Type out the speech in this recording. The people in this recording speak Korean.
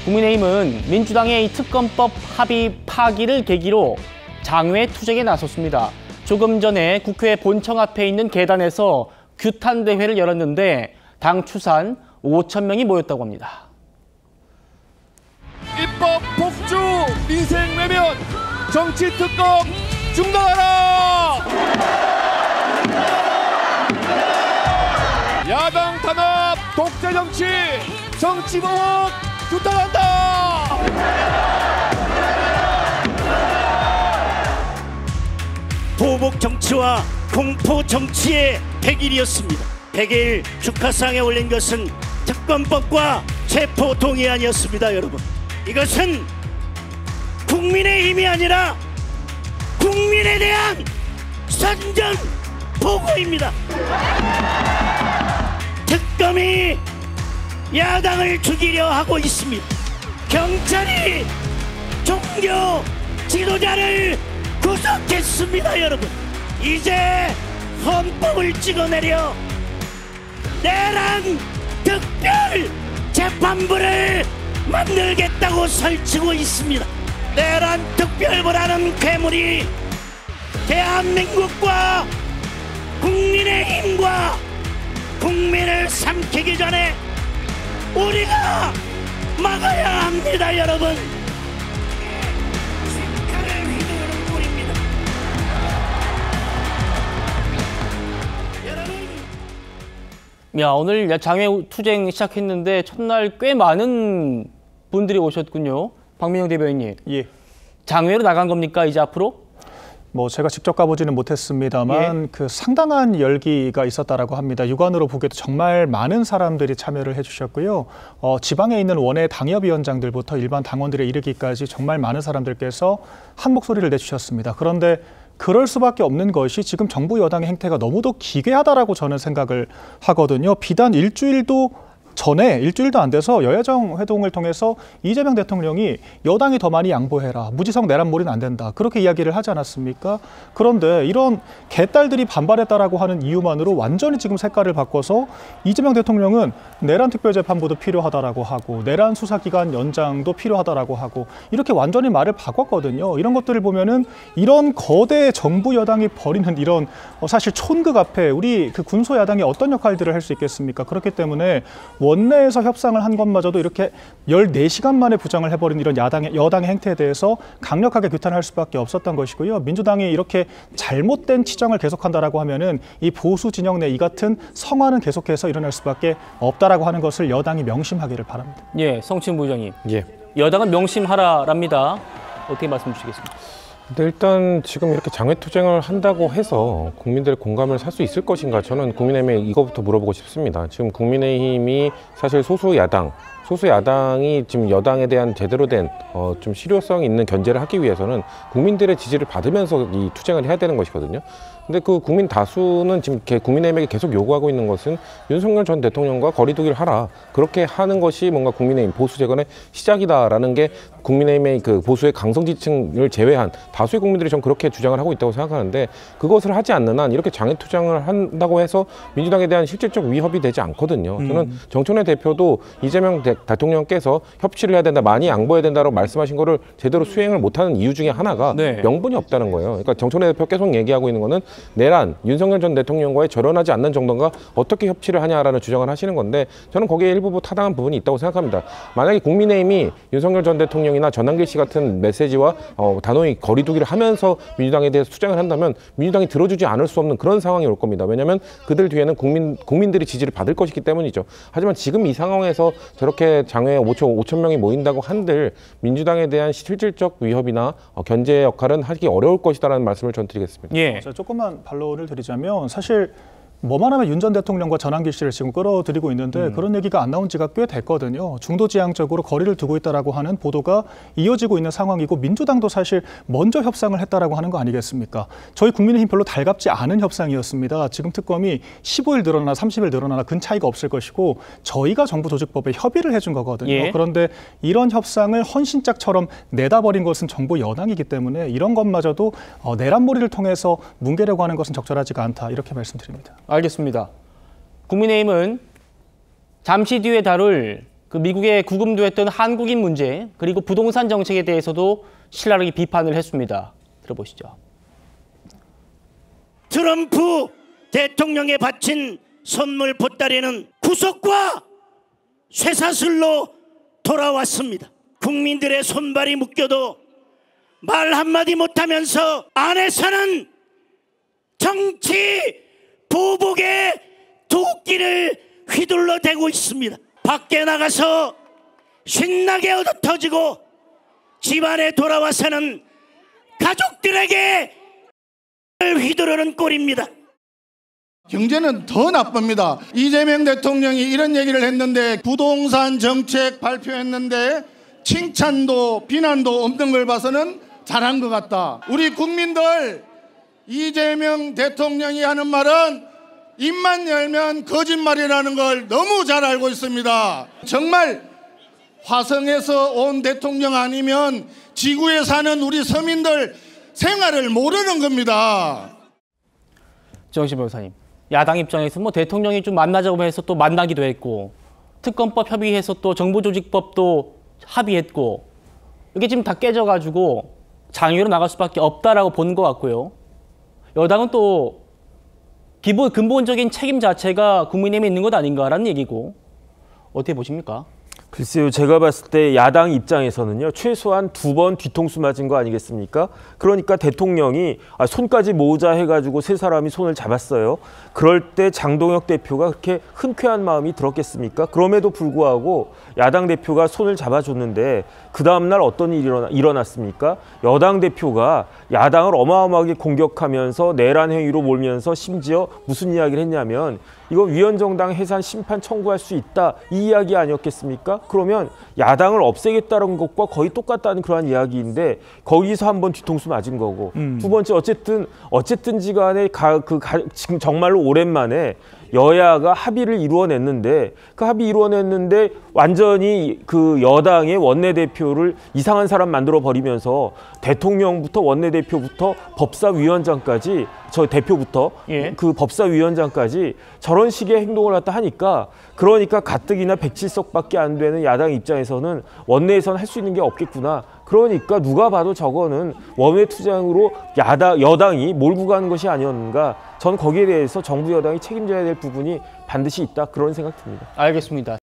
국민의힘은 민주당의 이 특검법 합의 파기를 계기로 장외 투쟁에 나섰습니다. 조금 전에 국회 본청 앞에 있는 계단에서 규탄 대회를 열었는데 당 추산 5,000명이 모였다고 합니다. 입법 폭주, 민생 외면, 정치 특검 중단하라! 야당 탄압, 독재 정치, 정치 보복 규탄한다! 보복 정치와 공포 정치의 100일이었습니다. 100일 축하상에 올린 것은 특검법과 체포동의안이었습니다. 여러분, 이것은 국민의 힘이 아니라 국민에 대한 선전포고입니다. 특검이 야당을 죽이려 하고 있습니다. 경찰이 종교 지도자를 구속했습니다. 여러분, 이제 헌법을 찍어내려 내란 특별 재판부를 만들겠다고 설치고 있습니다. 내란 특별부라는 괴물이 대한민국과 국민의힘과 국민을 삼키기 전에 우리가 막아야 합니다. 여러분, 칼을 휘두르는 꼴입니다. 여러분, 오늘 장외 투쟁 시작했는데 첫날 꽤 많은 분들이 오셨군요. 박민영 대변인님. 예. 장외로 나간 겁니까, 이제 앞으로? 제가 직접 가보지는 못했습니다만 그 상당한 열기가 있었다라고 합니다. 육안으로 보기에도 정말 많은 사람들이 참여를 해주셨고요. 지방에 있는 원외 당협위원장들부터 일반 당원들에 이르기까지 정말 많은 사람들께서 한 목소리를 내주셨습니다. 그런데 그럴 수밖에 없는 것이 지금 정부 여당의 행태가 너무도 기괴하다라고 저는 생각을 하거든요. 비단 일주일도 안 돼서 여야정 회동을 통해서 이재명 대통령이 여당이 더 많이 양보해라, 무지성 내란몰이는 안 된다, 그렇게 이야기를 하지 않았습니까? 그런데 이런 개딸들이 반발했다라고 하는 이유만으로 완전히 지금 색깔을 바꿔서 이재명 대통령은 내란 특별재판부도 필요하다라고 하고 내란 수사기간 연장도 필요하다라고 하고 이렇게 완전히 말을 바꿨거든요. 이런 것들을 보면은 이런 거대 정부 여당이 벌이는 이런 사실 촌극 앞에 우리 그 군소 야당이 어떤 역할들을 할 수 있겠습니까? 그렇기 때문에 원내에서 협상을 한 것마저도 이렇게 14시간 만에 부정을 해버린 이런 여당의 행태에 대해서 강력하게 규탄할 수밖에 없었던 것이고요. 민주당이 이렇게 잘못된 치정을 계속한다라고 하면은 이 보수 진영 내 이 같은 성화는 계속해서 일어날 수밖에 없다라고 하는 것을 여당이 명심하기를 바랍니다. 예, 성친 부의장님. 예. 여당은 명심하라랍니다. 어떻게 말씀 주시겠습니까? 근데 일단 지금 이렇게 장외 투쟁을 한다고 해서 국민들의 공감을 살 수 있을 것인가, 저는 국민의힘에 이거부터 물어보고 싶습니다. 지금 국민의힘이 사실 소수 야당이 지금 여당에 대한 제대로 된 좀 실효성 있는 견제를 하기 위해서는 국민들의 지지를 받으면서 이 투쟁을 해야 되는 것이거든요. 근데 그 국민 다수는 지금 국민의힘에게 계속 요구하고 있는 것은 윤석열 전 대통령과 거리두기를 하라, 그렇게 하는 것이 뭔가 국민의힘 보수 재건의 시작이다라는 게 국민의힘의 그 보수의 강성 지층을 제외한 다수의 국민들이 전 그렇게 주장을 하고 있다고 생각하는데, 그것을 하지 않는 한 이렇게 장외 투쟁을 한다고 해서 민주당에 대한 실질적 위협이 되지 않거든요. 저는 정청래 대표도 이재명 대통령께서 협치를 해야 된다, 많이 양보해야 된다라고 말씀하신 거를 제대로 수행을 못하는 이유 중에 하나가 명분이 없다는 거예요. 그러니까 정청래 대표 계속 얘기하고 있는 거는 내란, 윤석열 전 대통령과의 절연하지 않는 정도가 어떻게 협치를 하냐라는 주장을 하시는 건데, 저는 거기에 일부 타당한 부분이 있다고 생각합니다. 만약에 국민의힘이 윤석열 전 대통령이나 전한길 씨 같은 메시지와 단호히 거리두기를 하면서 민주당에 대해서 투쟁을 한다면 민주당이 들어주지 않을 수 없는 그런 상황이 올 겁니다. 왜냐하면 그들 뒤에는 국민들이 지지를 받을 것이기 때문이죠. 하지만 지금 이 상황에서 저렇게 장외에 5천 명이 모인다고 한들 민주당에 대한 실질적 위협이나 견제 역할은 하기 어려울 것이다라는 말씀을 전 드리겠습니다. 예. 조금만 반론을 드리자면 사실 뭐만 하면 윤 전 대통령과 전한길 씨를 지금 끌어들이고 있는데 그런 얘기가 안 나온 지가 꽤 됐거든요. 중도지향적으로 거리를 두고 있다라고 하는 보도가 이어지고 있는 상황이고, 민주당도 사실 먼저 협상을 했다라고 하는 거 아니겠습니까? 저희 국민의힘 별로 달갑지 않은 협상이었습니다. 지금 특검이 15일 늘어나나 30일 늘어나나 큰 차이가 없을 것이고 저희가 정부 조직법에 협의를 해준 거거든요. 예. 그런데 이런 협상을 헌신짝처럼 내다버린 것은 정부 여당이기 때문에 이런 것마저도 내란몰이를 통해서 뭉개려고 하는 것은 적절하지가 않다, 이렇게 말씀드립니다. 알겠습니다. 국민의힘은 잠시 뒤에 다룰 그 미국에 구금됐던 한국인 문제 그리고 부동산 정책에 대해서도 신랄하게 비판을 했습니다. 들어보시죠. 트럼프 대통령에 바친 선물 보따리는 구석과 쇠사슬로 돌아왔습니다. 국민들의 손발이 묶여도 말 한마디 못하면서 안에서는 정치 보복의 도끼를 휘둘러 대고 있습니다. 밖에 나가서 신나게 얻어터지고 집안에 돌아와서는 가족들에게 휘두르는 꼴입니다. 경제는 더 나쁩니다. 이재명 대통령이 이런 얘기를 했는데 부동산 정책 발표했는데 칭찬도 비난도 없는 걸 봐서는 잘한 것 같다. 우리 국민들 이재명 대통령이 하는 말은 입만 열면 거짓말이라는 걸 너무 잘 알고 있습니다. 정말 화성에서 온 대통령 아니면 지구에 사는 우리 서민들 생활을 모르는 겁니다. 정신 변호사님, 야당 입장에서 뭐 대통령이 좀 만나자고 해서 또 만나기도 했고 특검법 협의해서 또 정보조직법도 합의했고 이게 지금 다 깨져가지고 장외로 나갈 수밖에 없다라고 보는 것 같고요. 여당은 또 근본적인 책임 자체가 국민의힘에 있는 것 아닌가라는 얘기고 어떻게 보십니까? 글쎄요, 제가 봤을 때 야당 입장에서는요, 최소한 2번 뒤통수 맞은 거 아니겠습니까? 그러니까 대통령이 손까지 모으자 해가지고 세 사람이 손을 잡았어요. 그럴 때 장동혁 대표가 그렇게 흔쾌한 마음이 들었겠습니까? 그럼에도 불구하고 야당 대표가 손을 잡아줬는데 그 다음날 어떤 일이 일어났습니까? 여당 대표가 야당을 어마어마하게 공격하면서 내란 행위로 몰면서 심지어 무슨 이야기를 했냐면 이거 위헌정당 해산 심판 청구할 수 있다 이 이야기 아니었겠습니까? 그러면 야당을 없애겠다는 것과 거의 똑같다는 그러한 이야기인데 거기서 한번 뒤통수 맞은 거고 두 번째 어쨌든지 간에 지금 정말로 오랜만에 여야가 합의를 이루어냈는데 그 합의 이루어냈는데 완전히 그 여당의 원내대표를 이상한 사람 만들어 버리면서 대통령부터 원내대표부터 법사위원장까지 저 대표부터 그 법사위원장까지 저런 식의 행동을 갖다 하니까 그러니까 가뜩이나 107석밖에 안 되는 야당 입장에서는 원내에서는 할 수 있는 게 없겠구나. 그러니까 누가 봐도 저거는 원외 투쟁으로 여당이 몰고 가는 것이 아니었는가. 전 거기에 대해서 정부 여당이 책임져야 될 부분이 반드시 있다. 그런 생각 듭니다. 알겠습니다.